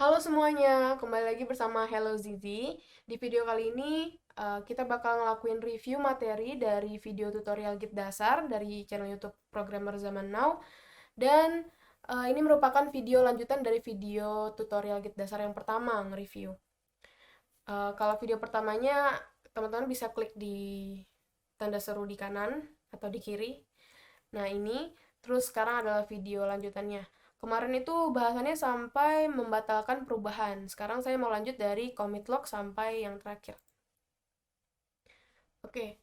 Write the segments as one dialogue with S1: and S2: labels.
S1: Halo semuanya, kembali lagi bersama Hello Zizi. Di video kali ini kita bakal ngelakuin review materi dari video tutorial Git dasar dari channel YouTube Programmer Zaman Now. Dan ini merupakan video lanjutan dari video tutorial Git dasar yang pertama nge-review. Kalau video pertamanya, teman-teman bisa klik di tanda seru di kanan atau di kiri. Nah, ini terus sekarang adalah video lanjutannya. Kemarin itu bahasannya sampai membatalkan perubahan. Sekarang saya mau lanjut dari commit log sampai yang terakhir. Oke,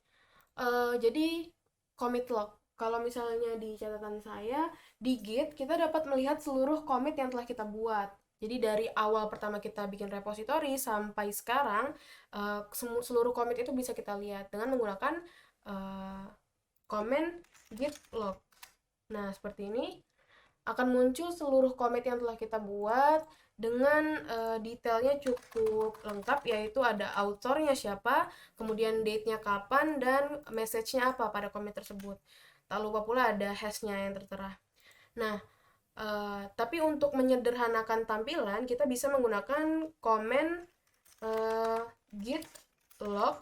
S1: jadi commit log. Kalau misalnya di catatan saya, di Git kita dapat melihat seluruh commit yang telah kita buat. Jadi dari awal pertama kita bikin repository sampai sekarang, seluruh commit itu bisa kita lihat dengan menggunakan uh, command git log. Nah, seperti ini akan muncul seluruh komit yang telah kita buat dengan detailnya cukup lengkap, yaitu ada authornya siapa, kemudian date-nya kapan, dan message-nya apa pada komit tersebut. Tak lupa pula ada hash-nya yang tertera. Nah, tapi untuk menyederhanakan tampilan, kita bisa menggunakan komen git log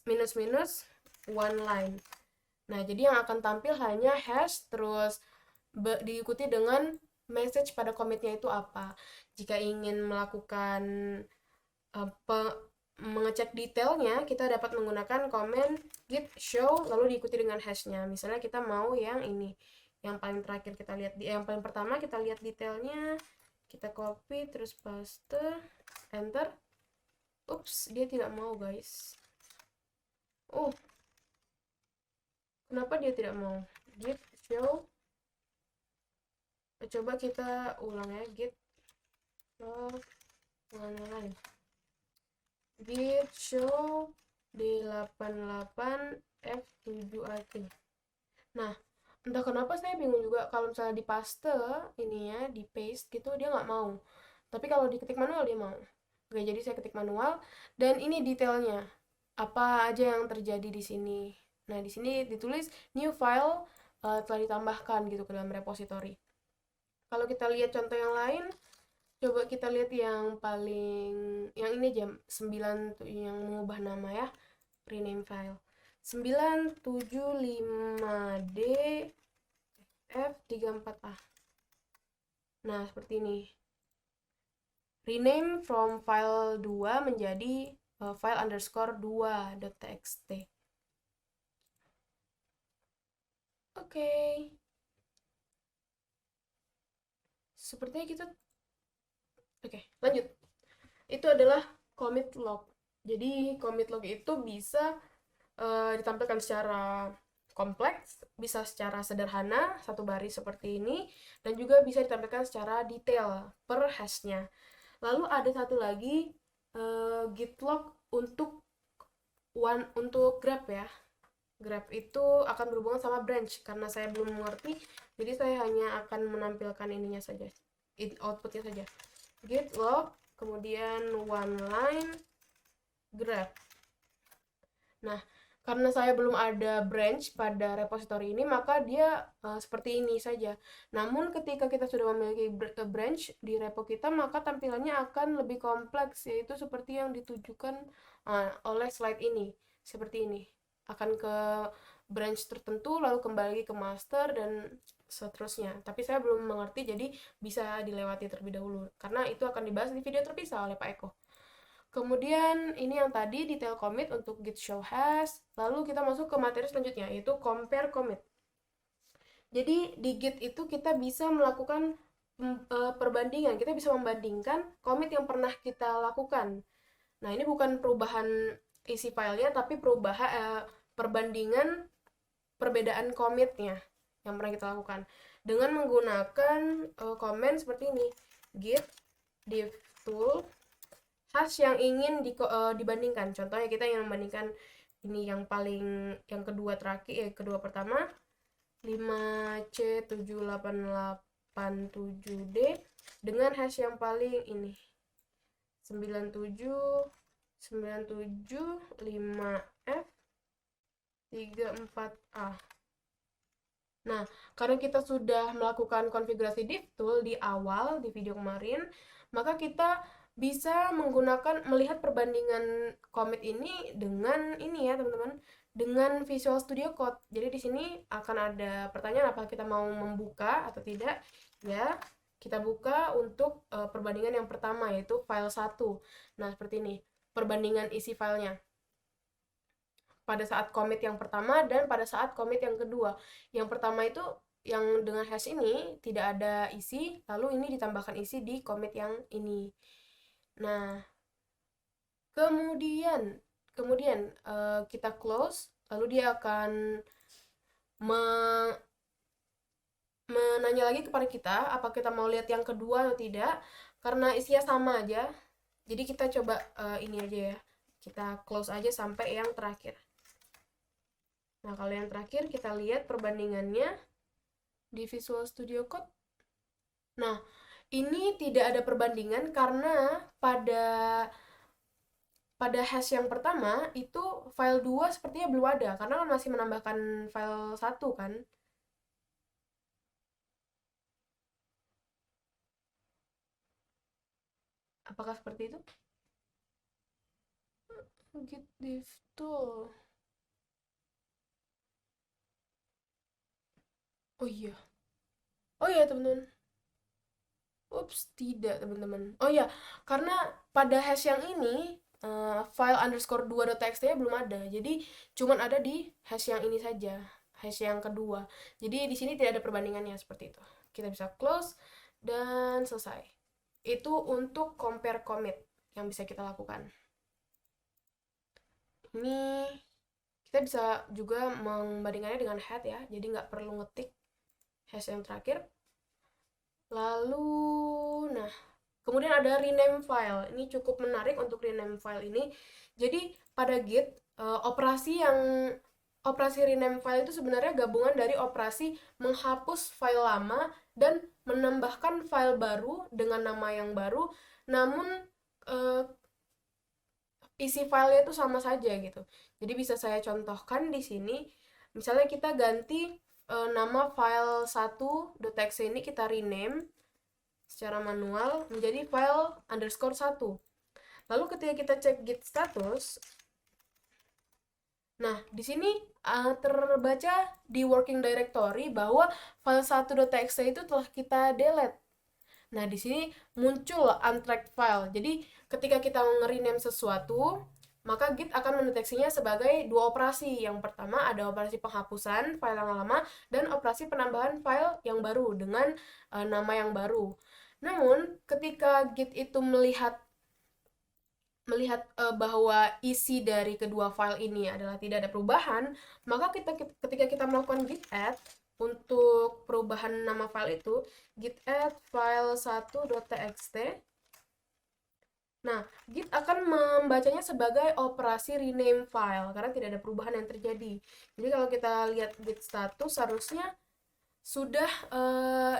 S1: minus minus one line. Nah, jadi yang akan tampil hanya hash, terus diikuti dengan message pada komitnya itu apa. Jika ingin melakukan mengecek detailnya, kita dapat menggunakan komen git show lalu diikuti dengan hashnya. Misalnya kita mau yang ini, yang paling terakhir kita lihat, yang paling pertama kita lihat detailnya, kita copy terus paste, enter. Ups, dia tidak mau guys. Oh, kenapa dia tidak mau? Git show. Coba kita ulang ya, git ulang git show D88F7AT. Nah, entah kenapa saya bingung juga kalau misalnya di paste ini ya, di paste gitu dia nggak mau. Tapi kalau diketik manual dia mau. Oke, jadi saya ketik manual dan ini detailnya. Apa aja yang terjadi di sini. Nah, di sini ditulis new file telah ditambahkan gitu ke dalam repository. Kalau kita lihat contoh yang lain, coba kita lihat yang paling yang ini jam 9 tuh yang mengubah nama ya, rename file 975D F34A. Nah, seperti ini. Rename from file 2 menjadi file underscore 2.txt. Oke. Sepertinya kita Oke, lanjut. Itu adalah commit log. Jadi commit log itu bisa ditampilkan secara kompleks, bisa secara sederhana, satu baris seperti ini, dan juga bisa ditampilkan secara detail per hashnya. Lalu ada satu lagi git log untuk Grab ya. Grab itu akan berhubungan sama branch karena saya belum mengerti, jadi saya hanya akan menampilkan ininya saja, outputnya saja. Git log, kemudian one line Grab. Nah, karena saya belum ada branch pada repository ini, maka dia seperti ini saja. Namun ketika kita sudah memiliki branch di repo kita, maka tampilannya akan lebih kompleks, yaitu seperti yang ditujukan oleh slide ini. Seperti ini. Akan ke branch tertentu, lalu kembali ke master, dan seterusnya. Tapi saya belum mengerti, jadi bisa dilewati terlebih dahulu. Karena itu akan dibahas di video terpisah oleh Pak Eko. Kemudian ini yang tadi detail commit untuk git show hash. Lalu kita masuk ke materi selanjutnya, yaitu compare commit. Jadi di git itu kita bisa melakukan perbandingan. Kita bisa membandingkan commit yang pernah kita lakukan. Nah, ini bukan perubahan isi filenya, tapi perbandingan perbedaan commitnya yang pernah kita lakukan dengan menggunakan komen seperti ini, git div tool hash yang ingin dibandingkan. Contohnya kita ingin membandingkan ini yang kedua terakhir, kedua pertama 5C7887D dengan hash yang paling ini 97975F34A. Nah, karena kita sudah melakukan konfigurasi DevTool di awal di video kemarin, maka kita bisa melihat perbandingan commit ini dengan ini ya, teman-teman, dengan Visual Studio Code. Jadi di sini akan ada pertanyaan apakah kita mau membuka atau tidak. Ya, kita buka untuk perbandingan yang pertama yaitu file 1. Nah, seperti ini. Perbandingan isi filenya pada saat commit yang pertama dan pada saat commit yang kedua. Yang pertama itu yang dengan hash ini tidak ada isi, lalu ini ditambahkan isi di commit yang ini. Nah, kemudian kemudian kita close, lalu dia akan menanya lagi kepada kita apa kita mau lihat yang kedua atau tidak, karena isinya sama aja. Jadi kita coba ini aja ya. Kita close aja sampai yang terakhir. Nah, kalau yang terakhir kita lihat perbandingannya di Visual Studio Code. Nah, ini tidak ada perbandingan karena pada hash yang pertama itu file 2 sepertinya belum ada karena masih menambahkan file 1 kan. Apakah seperti itu? Git div tool. Oh iya. Oh iya, teman-teman. Ups, tidak teman-teman. Oh ya, karena pada hash yang ini file underscore 2.txt belum ada. Jadi cuman ada di hash yang ini saja, hash yang kedua. Jadi di sini tidak ada perbandingannya seperti itu. Kita bisa close dan selesai. Itu untuk compare commit yang bisa kita lakukan. Ini kita bisa juga membandingkannya dengan head ya. Jadi nggak perlu ngetik hash yang terakhir. Lalu, nah, kemudian ada rename file. Ini cukup menarik untuk rename file ini. Jadi pada Git, operasi rename file itu sebenarnya gabungan dari operasi menghapus file lama dan menambahkan file baru dengan nama yang baru, namun eh, isi filenya itu sama saja gitu. Jadi bisa saya contohkan di sini. Misalnya kita ganti nama file 1.txt ini kita rename secara manual menjadi file underscore 1. Lalu ketika kita cek git status, nah di sini terbaca di working directory bahwa file 1.txt itu telah kita delete. Nah, di sini muncul untracked file. Jadi, ketika kita nge-rename sesuatu, maka Git akan mendeteksinya sebagai dua operasi. Yang pertama ada operasi penghapusan file yang lama dan operasi penambahan file yang baru dengan nama yang baru. Namun, ketika Git itu melihat bahwa isi dari kedua file ini adalah tidak ada perubahan, maka ketika kita melakukan git add untuk perubahan nama file itu, git add file 1.txt. Nah, Git akan membacanya sebagai operasi rename file karena tidak ada perubahan yang terjadi. Jadi kalau kita lihat git status harusnya sudah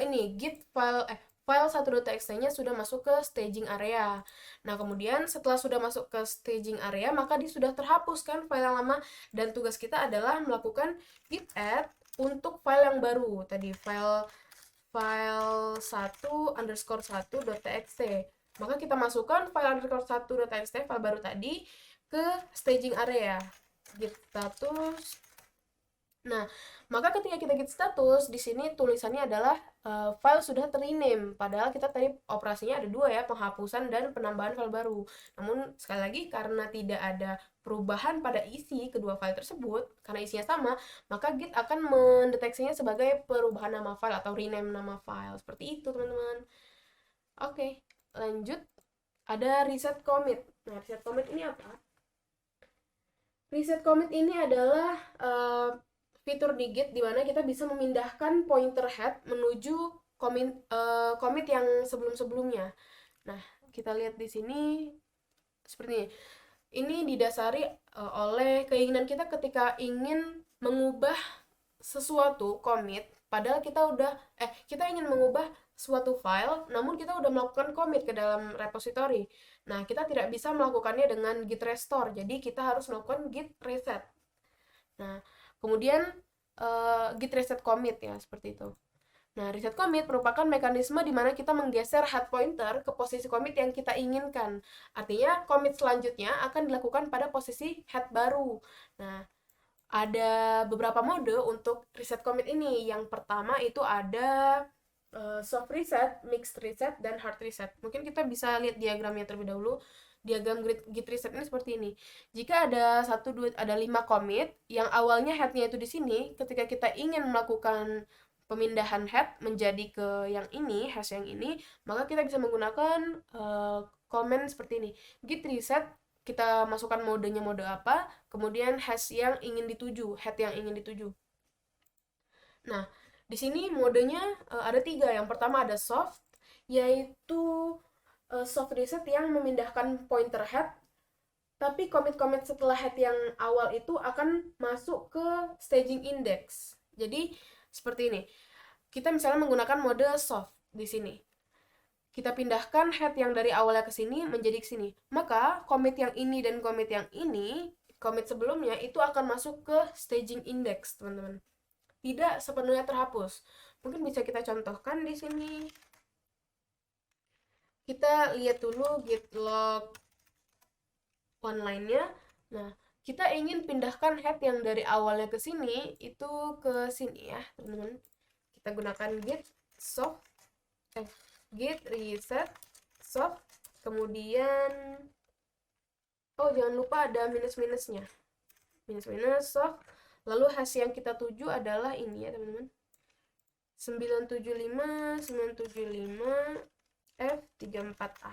S1: ini git file 1.txt-nya sudah masuk ke staging area. Nah, kemudian setelah sudah masuk ke staging area, maka dia sudah terhapus kan file yang lama, dan tugas kita adalah melakukan git add untuk file yang baru. Tadi file 1_1.txt. Maka kita masukkan file _1.txt file baru tadi ke staging area. Git status. Nah, maka ketika kita git status, di sini tulisannya adalah file sudah terrename. Padahal kita tadi operasinya ada dua ya, penghapusan dan penambahan file baru. Namun, sekali lagi, karena tidak ada perubahan pada isi kedua file tersebut, karena isinya sama, maka Git akan mendeteksinya sebagai perubahan nama file atau rename nama file. Seperti itu, teman-teman. Oke, lanjut. Ada reset commit. Nah, reset commit ini apa? Reset commit ini adalah fitur di Git di mana kita bisa memindahkan pointer head menuju commit yang sebelum-sebelumnya. Nah, kita lihat di sini seperti ini. Ini didasari oleh keinginan kita ketika ingin mengubah sesuatu commit, padahal kita ingin mengubah suatu file, namun kita udah melakukan commit ke dalam repository. Nah, kita tidak bisa melakukannya dengan git restore, jadi kita harus melakukan git reset. Nah, kemudian git reset commit ya, seperti itu. Nah, reset commit merupakan mekanisme di mana kita menggeser head pointer ke posisi commit yang kita inginkan. Artinya, commit selanjutnya akan dilakukan pada posisi head baru. Nah, ada beberapa mode untuk reset commit ini. Yang pertama itu ada soft reset, mixed reset, dan hard reset. Mungkin kita bisa lihat diagramnya terlebih dahulu. Diagram git reset ini seperti ini. Jika ada 5 commit yang awalnya headnya itu di sini, ketika kita ingin melakukan pemindahan head menjadi ke yang ini, hash yang ini, maka kita bisa menggunakan comment seperti ini. Git reset, kita masukkan modenya mode apa, kemudian hash yang ingin dituju, head yang ingin dituju. Nah, di sini modenya ada 3. Yang pertama ada soft, yaitu soft reset yang memindahkan pointer head, tapi commit-commit setelah head yang awal itu akan masuk ke staging index. Jadi, seperti ini. Kita misalnya menggunakan mode soft di sini. Kita pindahkan head yang dari awalnya ke sini menjadi ke sini. Maka, commit yang ini dan commit yang ini, commit sebelumnya itu akan masuk ke staging index, teman-teman. Tidak sepenuhnya terhapus. Mungkin bisa kita contohkan di sini. Kita lihat dulu git log online-nya. Nah, kita ingin pindahkan head yang dari awalnya ke sini itu ke sini ya, teman-teman. Kita gunakan git soft git reset soft, kemudian jangan lupa ada minus-minusnya. Minus soft, lalu hash yang kita tuju adalah ini ya, teman-teman. 975 F34A.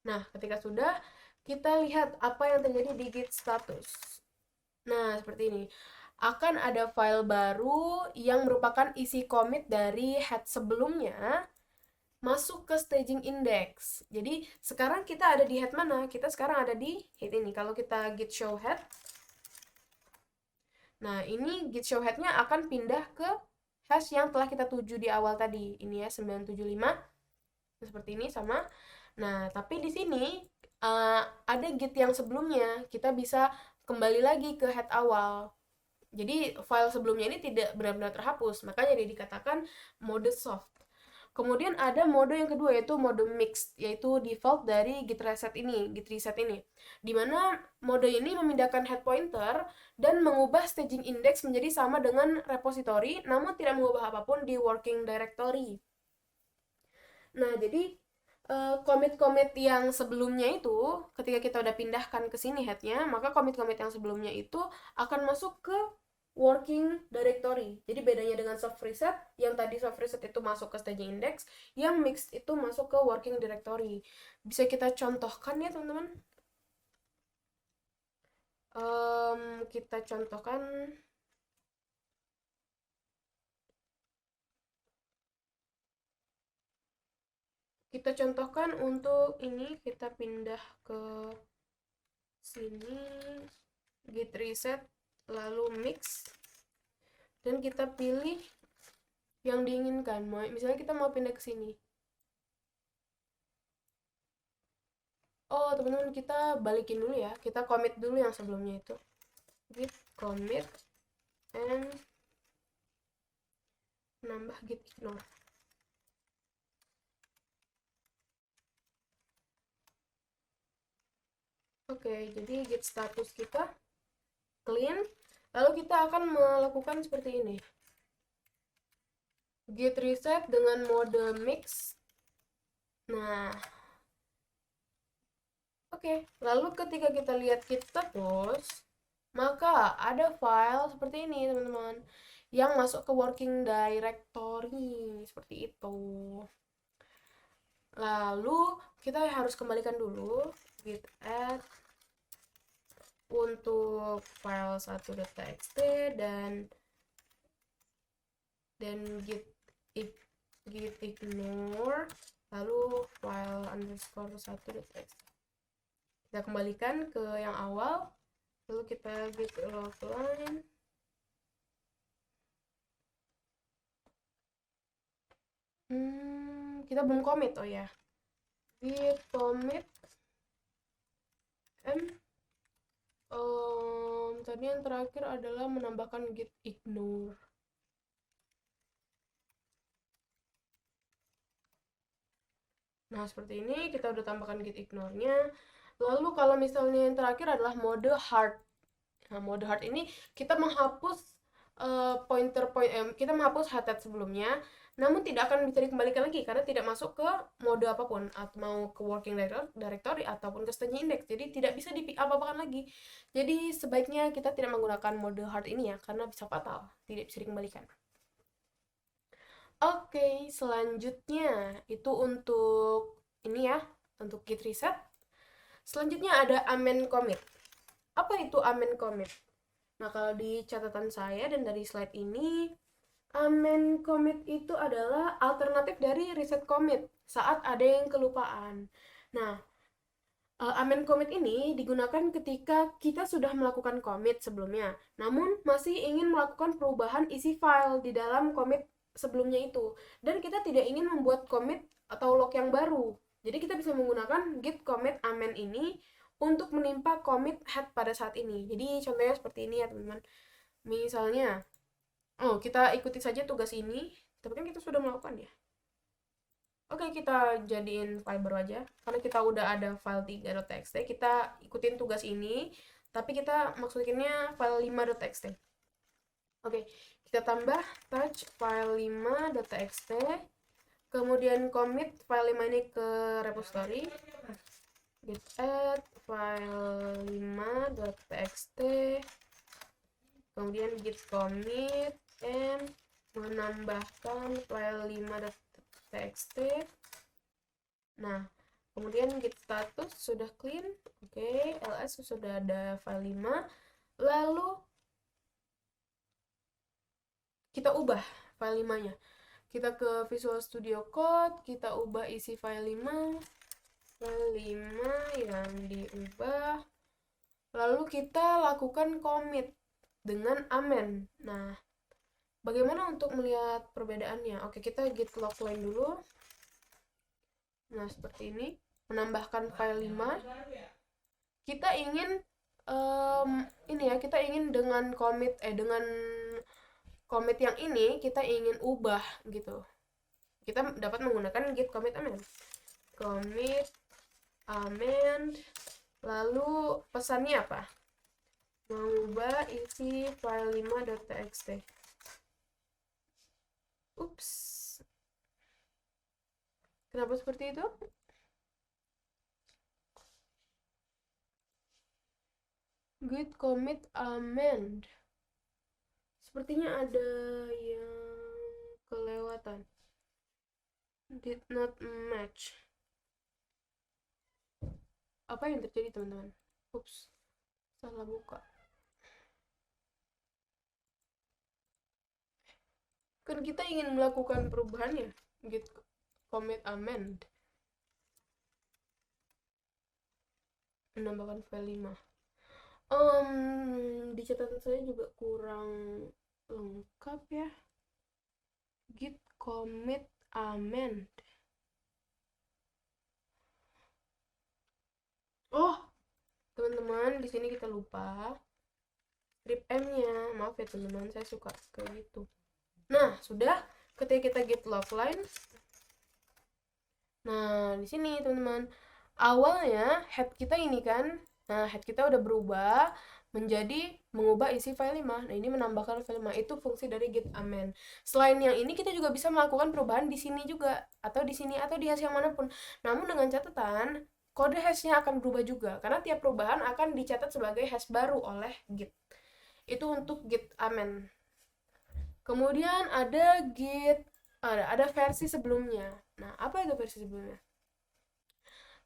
S1: Nah, ketika sudah, kita lihat apa yang terjadi di git status. Nah, seperti ini. Akan ada file baru yang merupakan isi commit dari head sebelumnya masuk ke staging index. Jadi, sekarang kita ada di head mana? Kita sekarang ada di head ini. Kalau kita git show head, nah ini git show head-nya akan pindah ke hash yang telah kita tuju di awal tadi. Ini ya, 975. Seperti ini sama. Nah, tapi di sini ada git yang sebelumnya. Kita bisa kembali lagi ke head awal. Jadi, file sebelumnya ini tidak benar-benar terhapus. Makanya dia dikatakan mode soft. Kemudian ada mode yang kedua, yaitu mode mixed, yaitu default dari git reset ini, di mana mode ini memindahkan head pointer dan mengubah staging index menjadi sama dengan repository, namun tidak mengubah apapun di working directory. Nah, jadi commit-commit yang sebelumnya itu, ketika kita udah pindahkan ke sini headnya, maka commit-commit yang sebelumnya itu akan masuk ke working directory. Jadi bedanya dengan soft reset, yang tadi soft reset itu masuk ke staging index, yang mixed itu masuk ke working directory. Bisa kita contohkan ya, teman-teman? Kita contohkan. Kita contohkan untuk ini, kita pindah ke sini, git reset, lalu mix, dan kita pilih yang diinginkan. Misalnya kita mau pindah ke sini. Teman-teman, kita balikin dulu ya. Kita commit dulu yang sebelumnya itu. Git commit and nambah git ignore. Oke, jadi git status kita clean. Lalu kita akan melakukan seperti ini. Git reset dengan mode mix. Nah, oke. Lalu ketika kita lihat git status, maka ada file seperti ini, teman-teman, yang masuk ke working directory, seperti itu. Lalu kita harus kembalikan dulu git add untuk file 1.txt dan git ignore, lalu file underscore 1.txt. Kita kembalikan ke yang awal, lalu kita git log line. Kita belum commit, ya. Git commit Tadi yang terakhir adalah menambahkan git ignore. Nah, seperti ini kita udah tambahkan git ignore-nya. Lalu kalau misalnya yang terakhir adalah mode hard. Nah, mode hard ini kita menghapus kita menghapus headset sebelumnya, namun tidak akan bisa dikembalikan lagi karena tidak masuk ke mode apapun, atau mau ke working directory ataupun ke staging index. Jadi tidak bisa di apa-apakan lagi. Jadi sebaiknya kita tidak menggunakan mode hard ini ya, karena bisa fatal, tidak bisa dikembalikan. Oke, selanjutnya itu untuk ini ya, untuk git reset. Selanjutnya ada amen commit. Apa itu amen commit? Nah, kalau di catatan saya dan dari slide ini, amen commit itu adalah alternatif dari reset commit saat ada yang kelupaan. Nah, amen commit ini digunakan ketika kita sudah melakukan commit sebelumnya, namun masih ingin melakukan perubahan isi file di dalam commit sebelumnya itu, dan kita tidak ingin membuat commit atau log yang baru. Jadi kita bisa menggunakan git commit amen ini untuk menimpa commit head pada saat ini. Jadi contohnya seperti ini ya teman-teman. Misalnya, kita ikuti saja tugas ini, tapi kan kita sudah melakukan ya. Oke, kita jadiin file baru aja. Karena kita udah ada file 3.txt, kita ikutin tugas ini, tapi kita maksudnya file 5.txt. Oke, kita tambah touch file 5.txt, kemudian commit file 5 ini ke repository, git add file 5.txt, kemudian git commit and menambahkan file 5.txt. Nah, kemudian git status sudah clean. Oke, ls sudah ada file 5. Lalu kita ubah file 5-nya. Kita ke Visual Studio Code, kita ubah isi file 5. File 5 yang diubah. Lalu kita lakukan commit dengan amen. Nah, bagaimana untuk melihat perbedaannya? Oke, kita git logline dulu. Nah, seperti ini. Menambahkan file 5. Kita ingin ini ya, kita ingin dengan commit yang ini kita ingin ubah gitu. Kita dapat menggunakan git commit amend. Commit amend, lalu pesannya apa? Mengubah isi file 5.txt. Ups. Kenapa seperti itu? Git commit amend. Sepertinya ada yang kelewatan. Did not match. Apa yang terjadi teman-teman? Ups, salah buka. Kan kita ingin melakukan perubahannya. Git commit amend. Menambahkan file 5. Di catatan saya juga kurang lengkap ya. Git commit amend. Oh, teman-teman, di sini kita lupa strip M-nya. Maaf ya teman-teman, saya suka kayak gitu. Nah, sudah ketika kita git logline. Nah, di sini teman-teman, awalnya head kita ini kan. Nah, head kita udah berubah menjadi mengubah isi file 5. Nah, ini menambahkan file 5. Itu fungsi dari git amend. Selain yang ini, kita juga bisa melakukan perubahan di sini juga, atau di sini, atau di hash yang manapun. Namun dengan catatan, kode hashnya akan berubah juga, karena tiap perubahan akan dicatat sebagai hash baru oleh git. Itu untuk git amend. Kemudian ada versi sebelumnya. Nah, apa itu versi sebelumnya?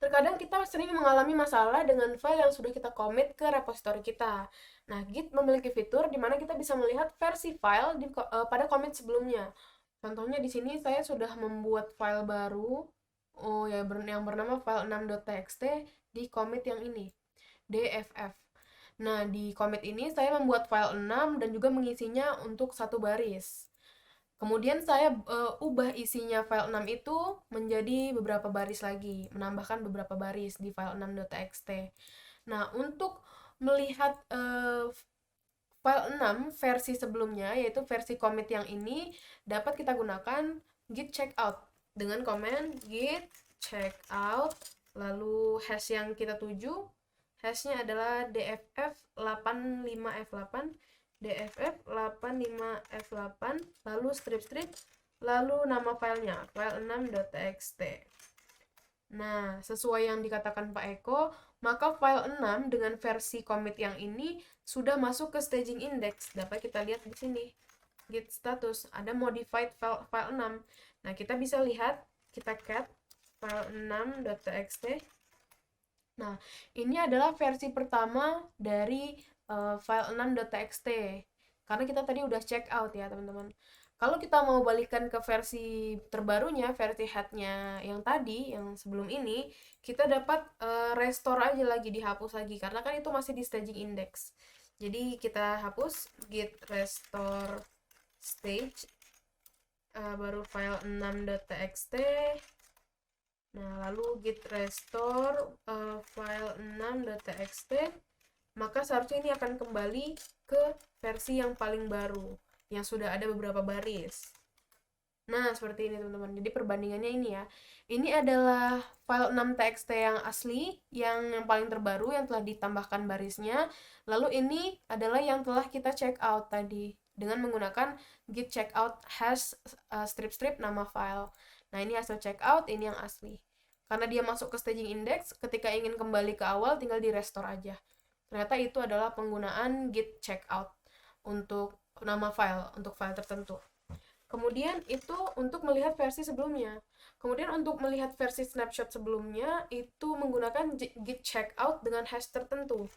S1: Terkadang kita sering mengalami masalah dengan file yang sudah kita commit ke repository kita. Nah, Git memiliki fitur di mana kita bisa melihat versi file pada commit sebelumnya. Contohnya di sini saya sudah membuat file baru, yang bernama file 6.txt di commit yang ini, dff. Nah, di commit ini saya membuat file 6 dan juga mengisinya untuk satu baris. Kemudian saya ubah isinya file 6 itu menjadi beberapa baris lagi, menambahkan beberapa baris di file 6.txt. Nah, untuk melihat file 6 versi sebelumnya, yaitu versi commit yang ini, dapat kita gunakan git checkout dengan komen git checkout, lalu hash yang kita tuju, hashnya adalah dff85f8, dff85f8, lalu strip, lalu nama filenya, file6.txt. Nah, sesuai yang dikatakan Pak Eko, maka file 6 dengan versi commit yang ini sudah masuk ke staging index. Dapat kita lihat di sini. Git status, ada modified file 6. Nah, kita bisa lihat, kita cat file6.txt. Nah, ini adalah versi pertama dari file 6.txt. Karena kita tadi udah check out ya, teman-teman. Kalau kita mau balikan ke versi terbarunya, versi headnya yang tadi, yang sebelum ini, kita dapat restore aja lagi, dihapus lagi, karena kan itu masih di staging index. Jadi kita hapus git restore stage, baru file 6.txt. Nah, lalu git restore file 6.txt, maka seharusnya ini akan kembali ke versi yang paling baru, yang sudah ada beberapa baris. Nah, seperti ini teman-teman. Jadi perbandingannya ini ya. Ini adalah file 6.txt yang asli, yang paling terbaru, yang telah ditambahkan barisnya. Lalu ini adalah yang telah kita check out tadi, dengan menggunakan git checkout hash strip nama file. Nah, ini hasil checkout, ini yang asli. Karena dia masuk ke staging index, ketika ingin kembali ke awal, tinggal di restore aja. Ternyata itu adalah penggunaan git checkout untuk nama file, untuk file tertentu. Kemudian itu untuk melihat versi sebelumnya. Kemudian untuk melihat versi snapshot sebelumnya, itu menggunakan git checkout dengan hash tertentu.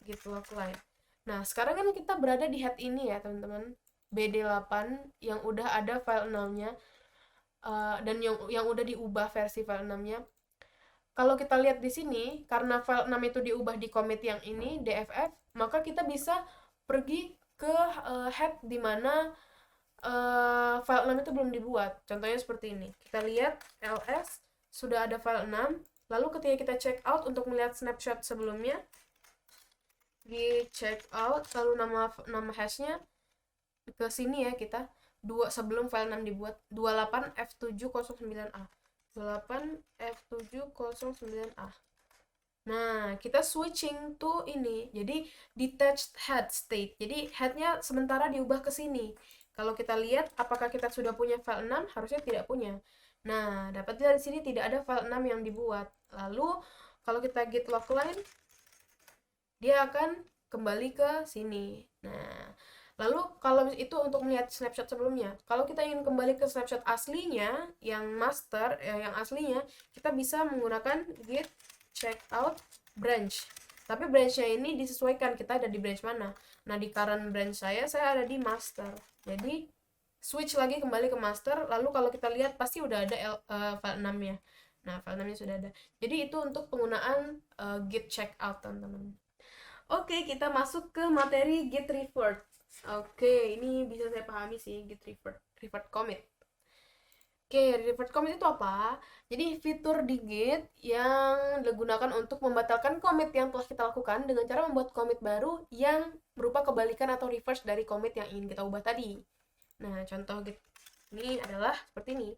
S1: Git logline. Nah, sekarang kan kita berada di head ini ya, teman-teman. BD8 yang udah ada file 6-nya. Dan yang udah diubah versi file 6-nya. Kalau kita lihat di sini, karena file 6 itu diubah di commit yang ini, DFF, maka kita bisa pergi ke head di mana file 6 itu belum dibuat. Contohnya seperti ini. Kita lihat ls sudah ada file 6. Lalu ketika kita check out untuk melihat snapshot sebelumnya, di check out, lalu nama hashnya ke sini ya kita. Sebelum file 6 dibuat, 28F709A. 28F709A. Nah, kita switching to ini. Jadi detached head state. Jadi headnya sementara diubah ke sini. Kalau kita lihat apakah kita sudah punya file 6, harusnya tidak punya. Nah, dapat dilihat di sini tidak ada file 6 yang dibuat. Lalu kalau kita git logline, dia akan kembali ke sini. Nah, lalu kalau itu untuk melihat snapshot sebelumnya. Kalau kita ingin kembali ke snapshot aslinya, yang master, yang aslinya, kita bisa menggunakan git checkout branch. Tapi branchnya ini disesuaikan, kita ada di branch mana. Nah, di current branch saya ada di master. Jadi, switch lagi kembali ke master, lalu kalau kita lihat pasti udah ada file 6-nya. Nah, file 6-nya sudah ada. Jadi, itu untuk penggunaan git checkout, teman-teman. Oke, kita masuk ke materi git revert. Oke, ini bisa saya pahami sih, git revert commit. Oke, revert commit itu apa? Jadi fitur di Git yang digunakan untuk membatalkan commit yang telah kita lakukan dengan cara membuat commit baru yang berupa kebalikan atau reverse dari commit yang ingin kita ubah tadi. Nah, contoh Git ini adalah seperti ini.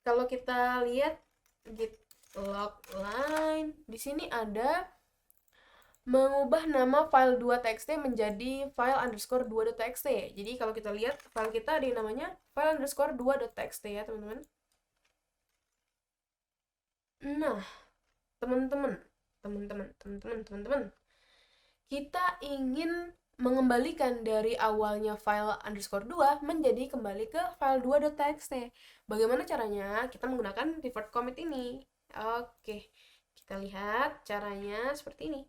S1: Kalau kita lihat Git logline, di sini ada mengubah nama file 2.txt menjadi file underscore 2.txt. Jadi kalau kita lihat file kita ada yang namanya file underscore 2.txt ya teman-teman. Nah, teman-teman, kita ingin mengembalikan dari awalnya file underscore 2 menjadi kembali ke file 2.txt. Bagaimana caranya? Kita menggunakan revert commit ini. Oke, kita lihat caranya seperti ini.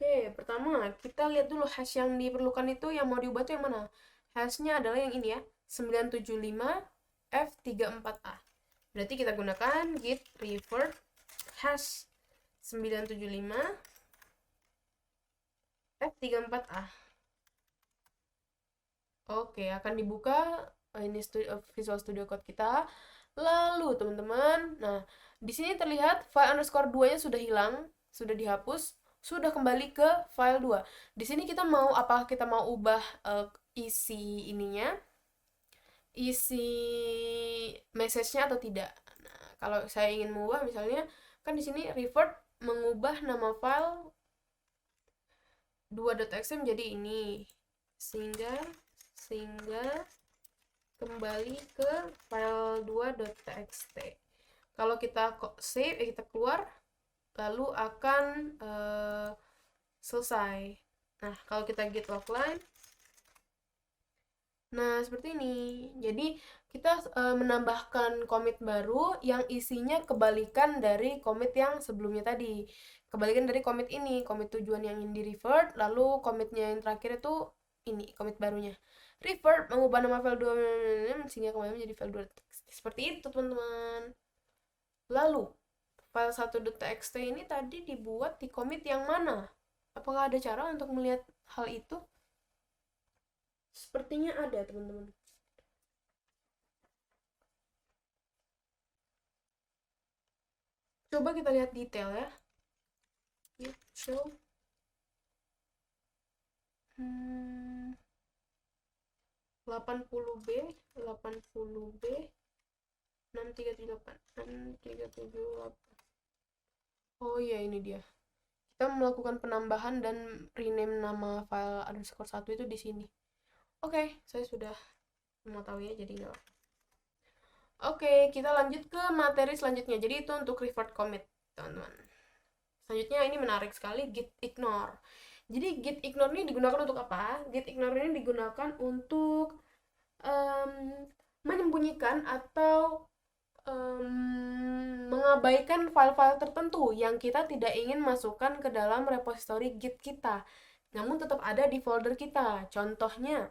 S1: Oke, pertama kita lihat dulu hash yang diperlukan itu yang mau diubah itu yang mana. Hashnya adalah yang ini ya, 975F34A. Berarti kita gunakan git revert hash 975F34A. Oke, akan dibuka ini Visual Studio Code kita. Lalu teman-teman, nah di sini terlihat file underscore 2-nya sudah hilang, sudah dihapus. Sudah kembali ke file 2. Di sini kita mau apa? Kita mau ubah isi ininya, isi message-nya atau tidak. Nah, kalau saya ingin mengubah misalnya kan di sini revert mengubah nama file 2.txt menjadi ini. Sehingga kembali ke file 2.txt. Kalau kita save, kita keluar, lalu akan selesai. Nah, kalau kita git logline, nah seperti ini. Jadi kita menambahkan commit baru yang isinya kebalikan dari commit yang sebelumnya tadi. Kebalikan dari commit ini, commit tujuan yang ingin di revert, lalu commitnya yang terakhir itu ini, commit barunya. Revert mengubah nama file 2 sehingga kembali menjadi file 2. Seperti itu, teman-teman. Lalu, file 1.txt ini tadi dibuat di commit yang mana? Apakah ada cara untuk melihat hal itu? Sepertinya ada, teman-teman. Coba kita lihat detail ya. Git show 80B 80B 638. Oh iya, ini dia. Kita melakukan penambahan dan rename nama file underscore 1 itu di sini. Oke, saya sudah mengetahuinya jadi nggak. Oke, kita lanjut ke materi selanjutnya. Jadi itu untuk revert commit, teman-teman. Selanjutnya ini menarik sekali, git ignore. Jadi git ignore ini digunakan untuk apa? Git ignore ini digunakan untuk menyembunyikan atau mengabaikan file-file tertentu yang kita tidak ingin masukkan ke dalam repository git kita, namun tetap ada di folder kita. Contohnya,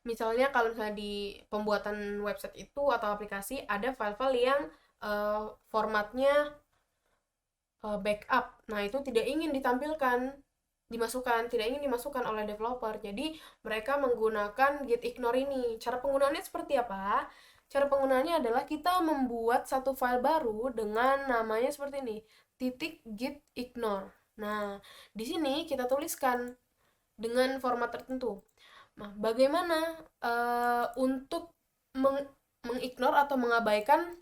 S1: misalnya kalau misalnya di pembuatan website itu atau aplikasi ada file-file yang formatnya backup. Nah, itu tidak ingin dimasukkan oleh developer. Jadi, mereka menggunakan git ignore ini. Cara penggunaannya seperti apa? Cara penggunaannya adalah kita membuat satu file baru dengan namanya seperti ini, .git ignore. Nah, di sini kita tuliskan dengan format tertentu. Nah, bagaimana untuk mengignore atau mengabaikan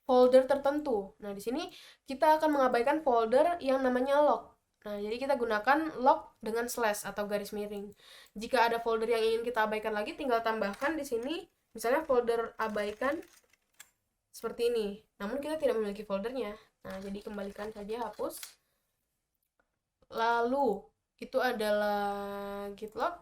S1: folder tertentu. Nah, di sini kita akan mengabaikan folder yang namanya log. Nah, jadi kita gunakan log dengan slash atau garis miring. Jika ada folder yang ingin kita abaikan lagi, tinggal tambahkan di sini, misalnya folder abaikan seperti ini. Namun kita tidak memiliki foldernya. Nah, jadi kembalikan saja, hapus. Lalu, itu adalah git log.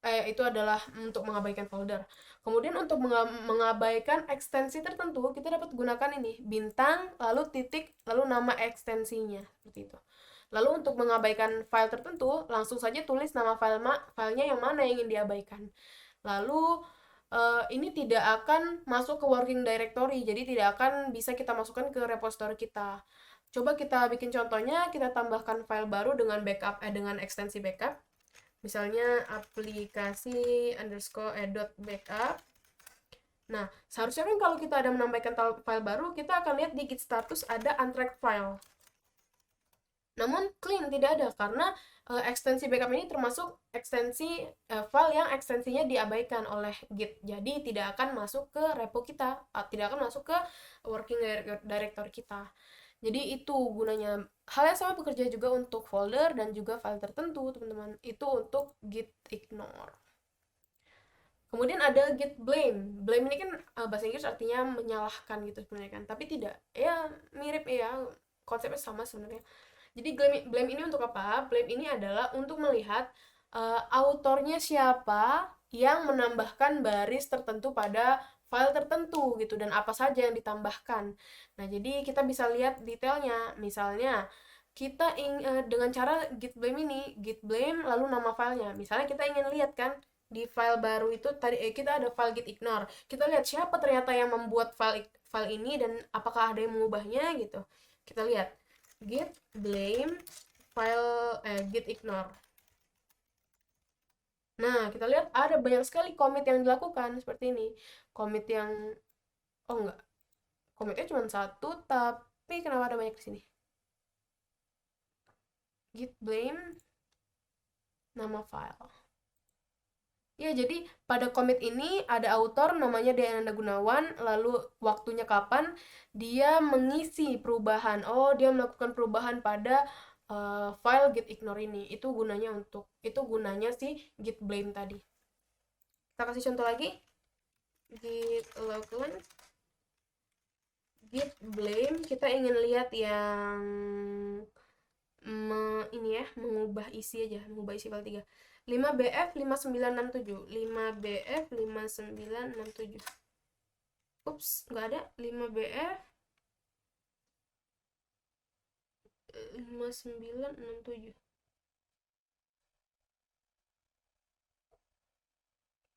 S1: Itu adalah untuk mengabaikan folder. Kemudian untuk mengabaikan ekstensi tertentu, kita dapat gunakan ini, bintang, lalu titik, lalu nama ekstensinya, seperti itu. Lalu untuk mengabaikan file tertentu, langsung saja tulis nama filenya yang mana yang ingin diabaikan. Lalu ini tidak akan masuk ke working directory, jadi tidak akan bisa kita masukkan ke repository kita. Coba kita bikin contohnya, kita tambahkan file baru dengan dengan ekstensi backup. Misalnya aplikasi underscore .backup. Nah, seharusnya kan kalau kita ada menambahkan file baru, kita akan lihat di git status ada untracked file. Namun clean tidak ada karena ekstensi backup ini termasuk ekstensi file yang ekstensinya diabaikan oleh git. Jadi tidak akan masuk ke repo kita, tidak akan masuk ke working directory kita. Jadi itu gunanya. Hal yang sama bekerja juga untuk folder dan juga file tertentu, teman-teman. Itu untuk git ignore. Kemudian ada git blame. Blame ini kan bahasa Inggris artinya menyalahkan gitu sebenarnya kan. Tapi tidak. Ya mirip ya. Konsepnya sama sebenarnya. Jadi blame ini untuk apa? Blame ini adalah untuk melihat autornya siapa yang menambahkan baris tertentu pada file tertentu gitu dan apa saja yang ditambahkan. Nah, jadi kita bisa lihat detailnya. Misalnya kita dengan cara git blame ini, git blame lalu nama filenya. Misalnya kita ingin lihat kan di file baru itu tadi kita ada file git ignore. Kita lihat siapa ternyata yang membuat file ini dan apakah ada yang mengubahnya gitu. Kita lihat git blame file git ignore. Nah, kita lihat ada banyak sekali commit yang dilakukan seperti ini. Commit yang enggak. Commitnya cuma satu, tapi kenapa ada banyak di sini? git blame nama file. Ya, jadi pada commit ini ada author namanya Diananda Gunawan, lalu waktunya kapan dia mengisi perubahan. Oh, dia melakukan perubahan pada file git ignore ini. Itu gunanya si git blame tadi. Kita kasih contoh lagi. Git logline, git blame, kita ingin lihat yang ini ya, mengubah isi aja, mengubah isi file 3. 5BF 5967, 5BF 5967. Ups, nggak ada. 5BF 5967.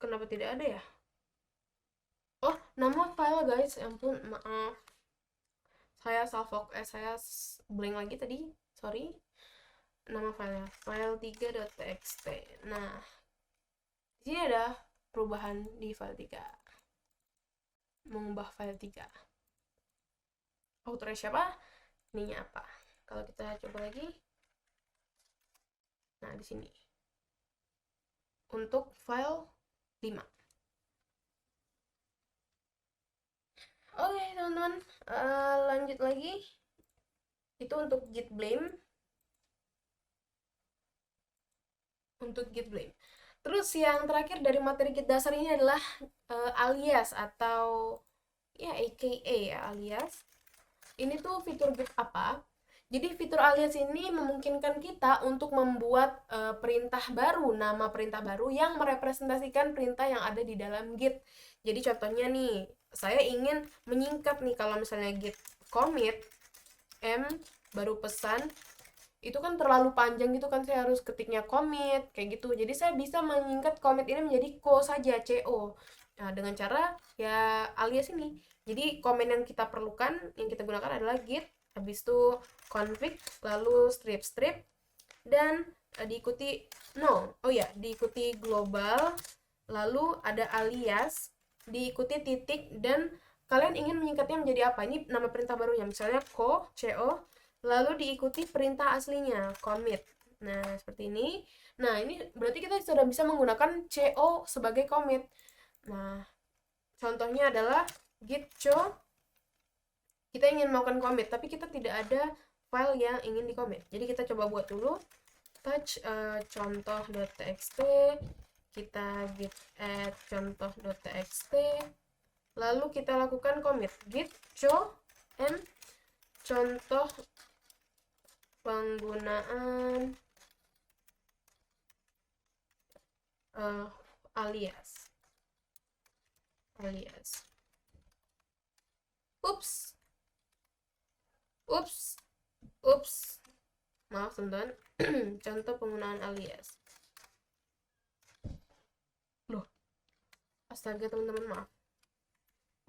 S1: Kenapa tidak ada ya? Oh, nama file guys, ampun, maaf. Saya blank lagi tadi, sorry. Nama filenya file 3.txt. Nah, di sini ada perubahan di file 3. Mengubah file 3. Autornya siapa? Ininya apa? Kalau kita coba lagi. Nah, di sini. Untuk file 5. Oke, teman-teman. Lanjut lagi. Itu untuk git blame. Untuk git blame. Terus yang terakhir dari materi git dasar ini adalah alias atau ya AKA ya, alias. Ini tuh fitur git apa? Jadi fitur alias ini memungkinkan kita untuk membuat perintah baru, nama perintah baru yang merepresentasikan perintah yang ada di dalam git. Jadi contohnya nih, saya ingin menyingkat nih, kalau misalnya git commit m baru pesan, itu kan terlalu panjang gitu kan, saya harus ketiknya commit kayak gitu. Jadi saya bisa menyingkat commit ini menjadi co saja, co. Nah, dengan cara ya alias ini. Jadi komen yang kita perlukan, yang kita gunakan adalah git, habis itu config, lalu strip, dan diikuti diikuti global, lalu ada alias, diikuti titik, dan kalian ingin menyingkatnya menjadi apa? Ini nama perintah barunya, misalnya co, lalu diikuti perintah aslinya, commit. Nah, seperti ini. Nah, ini berarti kita sudah bisa menggunakan co sebagai commit. Nah, contohnya adalah git co, kita ingin melakukan commit, tapi kita tidak ada file yang ingin di commit. Jadi kita coba buat dulu. Touch contoh.txt, kita git add contoh.txt, lalu kita lakukan commit git co and contoh penggunaan alias. Ups, maaf teman-teman. Contoh penggunaan alias. Loh, astaga teman-teman, maaf.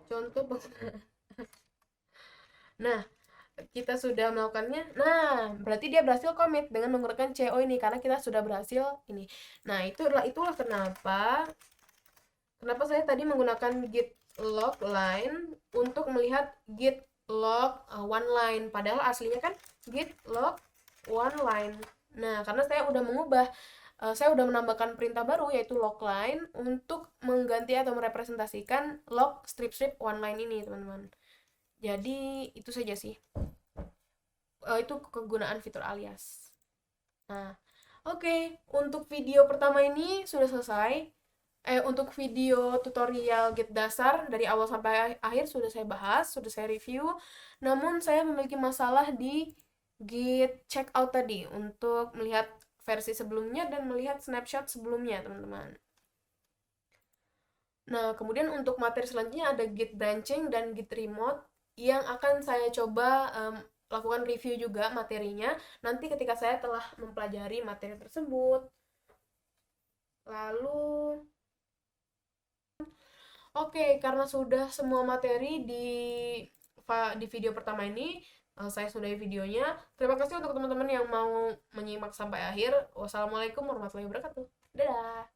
S1: Contoh penggunaan. Nah, kita sudah melakukannya. Nah, berarti dia berhasil commit dengan menggunakan co ini, karena kita sudah berhasil ini. Nah, itulah kenapa saya tadi menggunakan git log line untuk melihat git log one line, padahal aslinya kan git log one line. Nah, karena saya udah menambahkan perintah baru, yaitu log line, untuk mengganti atau merepresentasikan log strip one line ini, teman-teman. Jadi itu saja sih, itu kegunaan fitur alias. Nah, oke. Untuk video pertama ini sudah selesai. Untuk video tutorial git dasar dari awal sampai akhir sudah saya bahas, sudah saya review. Namun saya memiliki masalah di git checkout tadi, untuk melihat versi sebelumnya dan melihat snapshot sebelumnya, teman-teman. Nah, kemudian untuk materi selanjutnya ada git branching dan git remote, yang akan saya coba lakukan review juga materinya nanti ketika saya telah mempelajari materi tersebut. Lalu oke, karena sudah semua materi di video pertama ini, saya sudahi videonya. Terima kasih untuk teman-teman yang mau menyimak sampai akhir. Wassalamualaikum warahmatullahi wabarakatuh. Dadah.